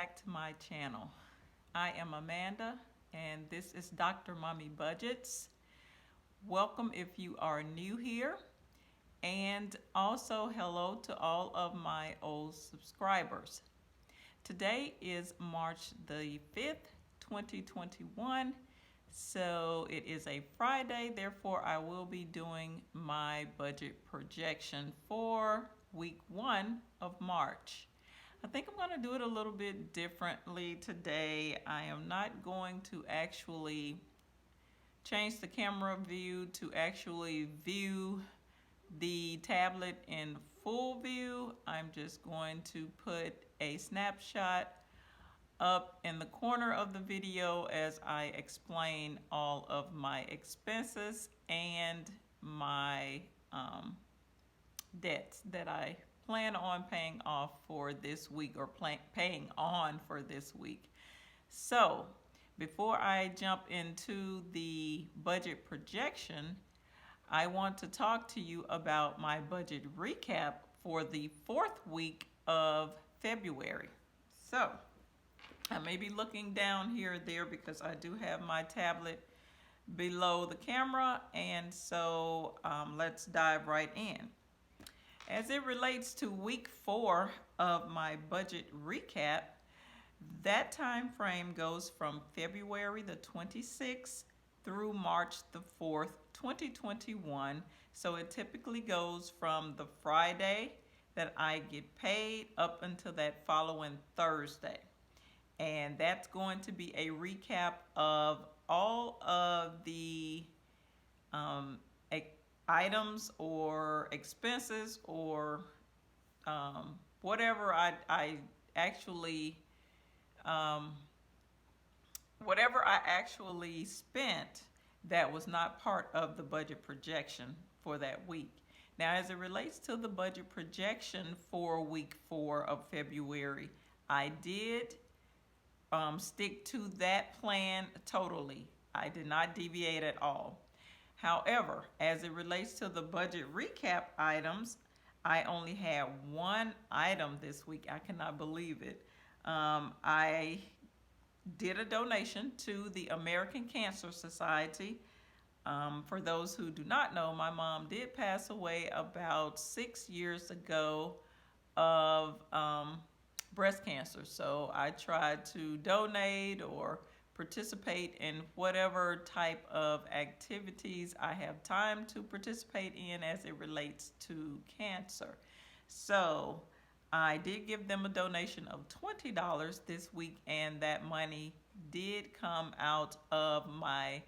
back to my channel. I am Amanda and this is Dr. Mommy Budgets. Welcome if you are new here, and also hello to all of my old subscribers. Today is March the 5th, 2021. So it is a Friday, therefore I will be doing my budget projection for week 1 of March. I think I'm going to do it a little bit differently today. I am not going to actually change the camera view to actually view the tablet in full view. I'm just going to put a snapshot up in the corner of the video as I explain all of my expenses and my debts that I plan on paying off for this week, or paying on for this week. So before I jump into the budget projection, I want to talk to you about my budget recap for the 4th week of February. So I may be looking down here or there because I do have my tablet below the camera, and so let's dive right in. As it relates to week 4 of my budget recap, that time frame goes from February the 26th through March the 4th, 2021. So it typically goes from the Friday that I get paid up until that following Thursday. And that's going to be a recap of all of the items or expenses or whatever I actually spent that was not part of the budget projection for that week. Now, as it relates to the budget projection for week 4 of February, I did stick to that plan totally. I did not deviate at all. However, as it relates to the budget recap items, I only had one item this week. I cannot believe it. I did a donation to the American Cancer Society. For those who do not know, my mom did pass away about 6 years ago of breast cancer. So I tried to donate or participate in whatever type of activities I have time to participate in as it relates to cancer. So I did give them a donation of $20 this week, and that money did come out of my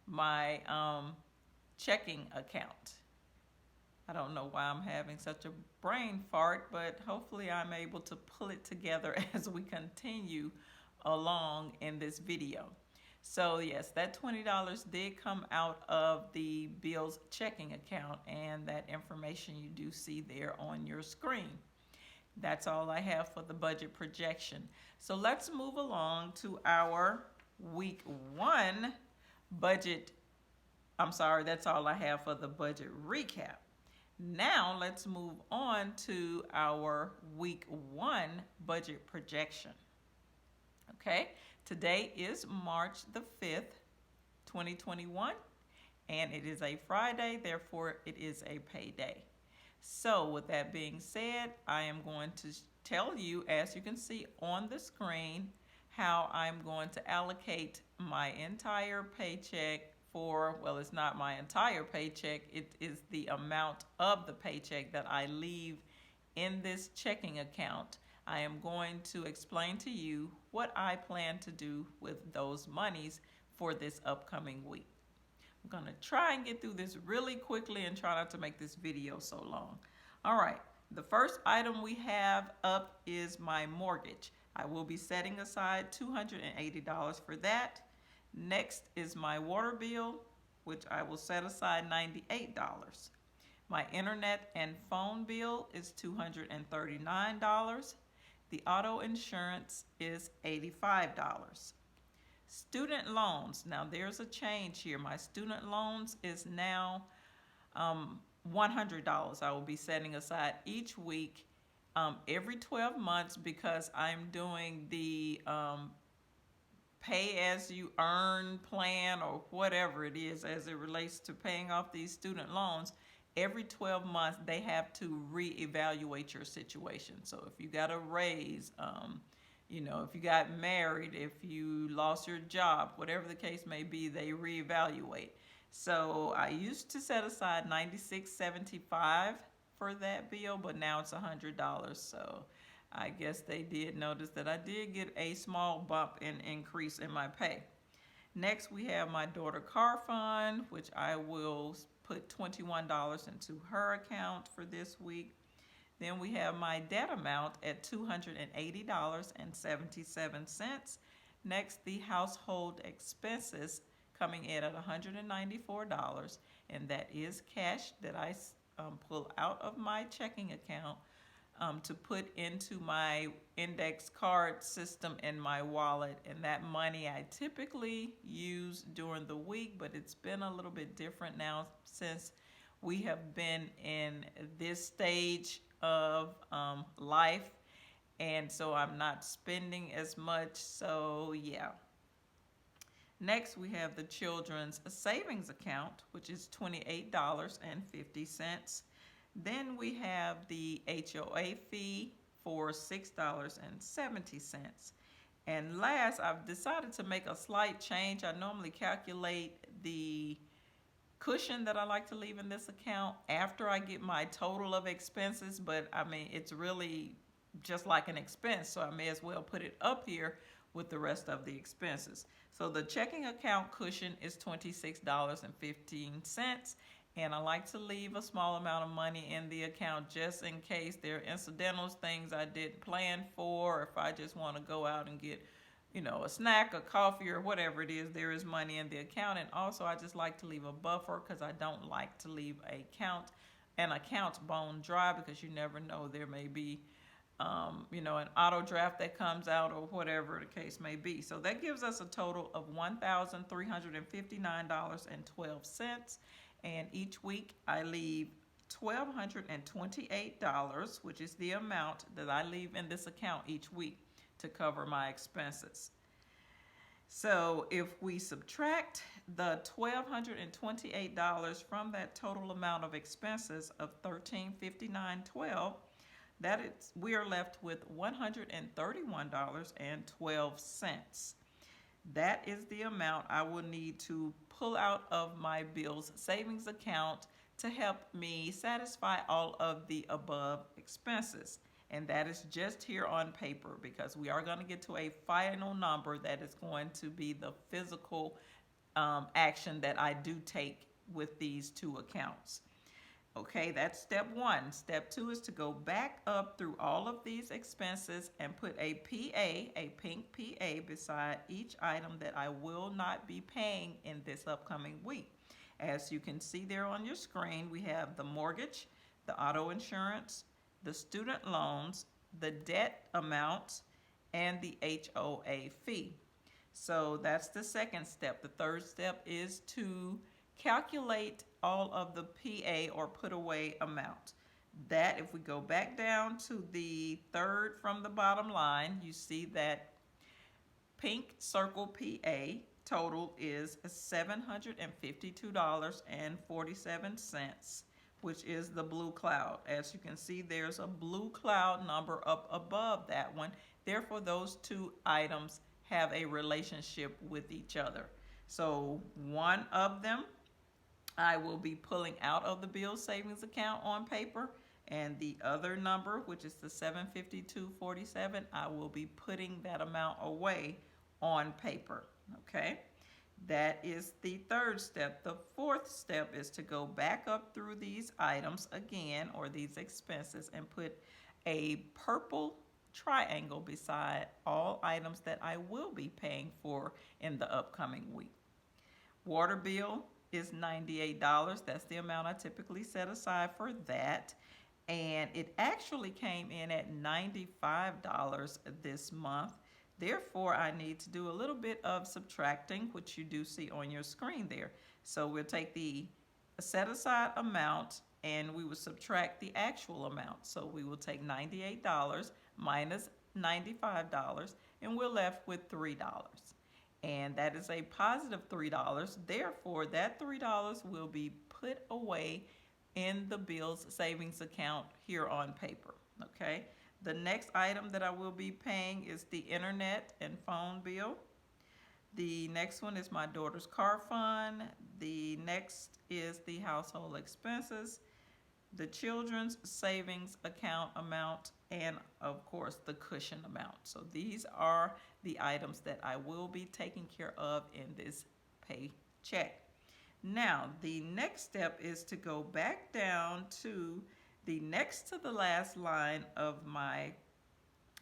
my checking account. I don't know why I'm having such a brain fart, but hopefully I'm able to pull it together as we continue along in this video. So yes, that $20 did come out of the Bill's checking account, and that information you do see there on your screen. That's all I have for the budget projection. So let's move along to our week 1 budget. That's all I have for the budget recap. Now let's move on to our week 1 budget projection. Okay, today is March the 5th, 2021, and it is a Friday, therefore it is a payday. So with that being said, I am going to tell you, as you can see on the screen, how I'm going to allocate my entire paycheck for, well, it's not my entire paycheck, it is the amount of the paycheck that I leave in this checking account. I am going to explain to you what I plan to do with those monies for this upcoming week. I'm going to try and get through this really quickly and try not to make this video so long. All right, the first item we have up is my mortgage. I will be setting aside $280 for that. Next is my water bill, which I will set aside $98. My internet and phone bill is $239. The auto insurance is $85. Student loans. Now there's a change here. My student loans is now $100. I will be setting aside each week every 12 months because I'm doing the pay as you earn plan or whatever it is as it relates to paying off these student loans. Every 12 months, they have to reevaluate your situation. So if you got a raise, if you got married, if you lost your job, whatever the case may be, they reevaluate. So I used to set aside $96.75 for that bill, but now it's $100. So I guess they did notice that I did get a small bump in increase in my pay. Next, we have my daughter car fund, which I will put $21 into her account for this week. Then we have my debt amount at $280.77. Next, the household expenses coming in at $194, and that is cash that I pull out of my checking account to put into my index card system in my wallet. And that money I typically use during the week, but it's been a little bit different now since we have been in this stage of life. And so I'm not spending as much. So, yeah. Next, we have the children's savings account, which is $28.50. Then we have the HOA fee for $6.70. And last, I've decided to make a slight change. I normally calculate the cushion that I like to leave in this account after I get my total of expenses, but I mean, it's really just like an expense, so I may as well put it up here with the rest of the expenses. So the checking account cushion is $26.15, and I like to leave a small amount of money in the account just in case there are incidentals, things I didn't plan for, or if I just want to go out and get a snack, a coffee, or whatever it is, there is money in the account. And also, I just like to leave a buffer because I don't like to leave an account bone dry, because you never know, there may be an auto draft that comes out or whatever the case may be. So that gives us a total of $1,359.12. And each week I leave $1,228, which is the amount that I leave in this account each week to cover my expenses. So if we subtract the $1,228 from that total amount of expenses of $1,359.12, we are left with $131.12. That is the amount I will need to pull out of my bills savings account to help me satisfy all of the above expenses. And that is just here on paper, because we are going to get to a final number that is going to be the physical action that I do take with these two accounts. Okay, that's step one. Step two is to go back up through all of these expenses and put a PA, a pink PA, beside each item that I will not be paying in this upcoming week. As you can see there on your screen, we have the mortgage, the auto insurance, the student loans, the debt amounts, and the HOA fee. So that's the second step. The third step is to calculate all of the PA, or put away amount. That, if we go back down to the third from the bottom line, you see that pink circle PA total is $752.47, which is the blue cloud. As you can see, there's a blue cloud number up above that one. Therefore, those two items have a relationship with each other. So one of them I will be pulling out of the bill savings account on paper, and the other number, which is the $752.47, I will be putting that amount away on paper. Okay, that is the third step. The fourth step is to go back up through these items again, or these expenses, and put a purple triangle beside all items that I will be paying for in the upcoming week. Water bill is $98. That's the amount I typically set aside for that. And it actually came in at $95 this month. Therefore, I need to do a little bit of subtracting, which you do see on your screen there. So we'll take the set aside amount and we will subtract the actual amount. So we will take $98 minus $95, and we're left with $3. And that is a positive $3. Therefore, that $3 will be put away in the bills savings account here on paper. Okay. The next item that I will be paying is the internet and phone bill. The next one is my daughter's car fund. The next is the household expenses, the children's savings account amount, and of course the cushion amount. So these are the items that I will be taking care of in this paycheck. Now, the next step is to go back down to the next to the last line of my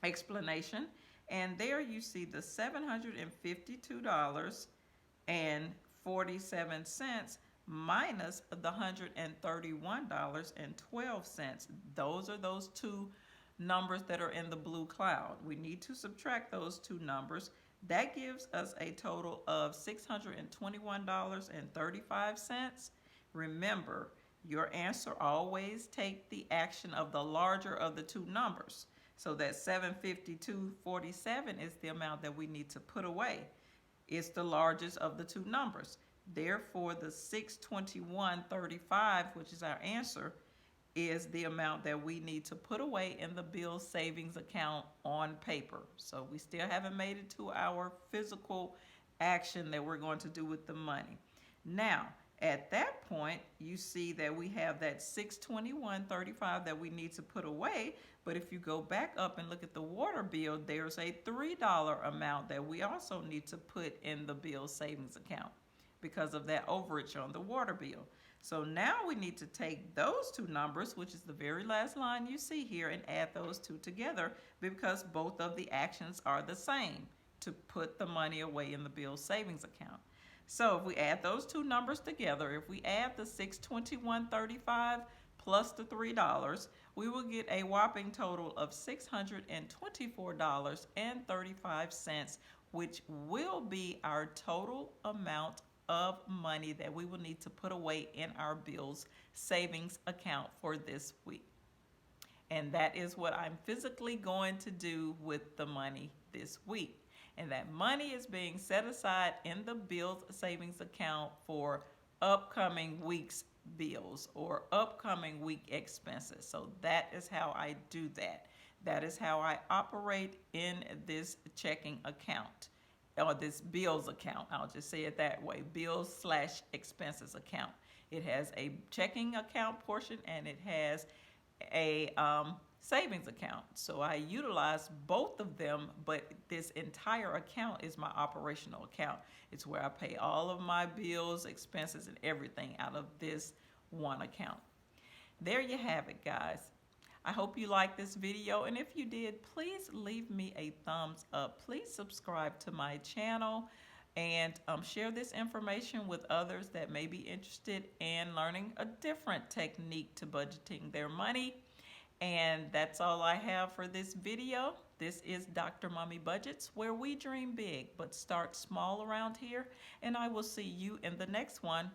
explanation, and there you see the $752.47 minus the $131.12. Those are those two numbers that are in the blue cloud. We need to subtract those two numbers. That gives us a total of $621.35. Remember, your answer always take the action of the larger of the two numbers. So that $752.47 is the amount that we need to put away. It's the largest of the two numbers. Therefore, the $621.35, which is our answer, is the amount that we need to put away in the bill savings account on paper. So we still haven't made it to our physical action that we're going to do with the money. Now, at that point, you see that we have that $621.35 that we need to put away. But if you go back up and look at the water bill, there's a $3 amount that we also need to put in the bill savings account because of that overage on the water bill. So now we need to take those two numbers, which is the very last line you see here, and add those two together because both of the actions are the same, to put the money away in the bill savings account. So if we add those two numbers together, if we add the $621.35 plus the $3, we will get a whopping total of $624.35, which will be our total amount of money that we will need to put away in our bills savings account for this week. And that is what I'm physically going to do with the money this week. And that money is being set aside in the bills savings account for upcoming week's bills or upcoming week expenses. So that is how I do that. That is how I operate in this checking account, or this bills account. I'll just say it that way, bills/expenses account. It has a checking account portion and it has a savings account. So I utilize both of them, but this entire account is my operational account. It's where I pay all of my bills, expenses, and everything out of this one account. There you have it, guys. I hope you liked this video, and if you did, please leave me a thumbs up. Please subscribe to my channel and share this information with others that may be interested in learning a different technique to budgeting their money. And that's all I have for this video. This is Dr. Mommy Budgets, where we dream big but start small around here. And I will see you in the next one.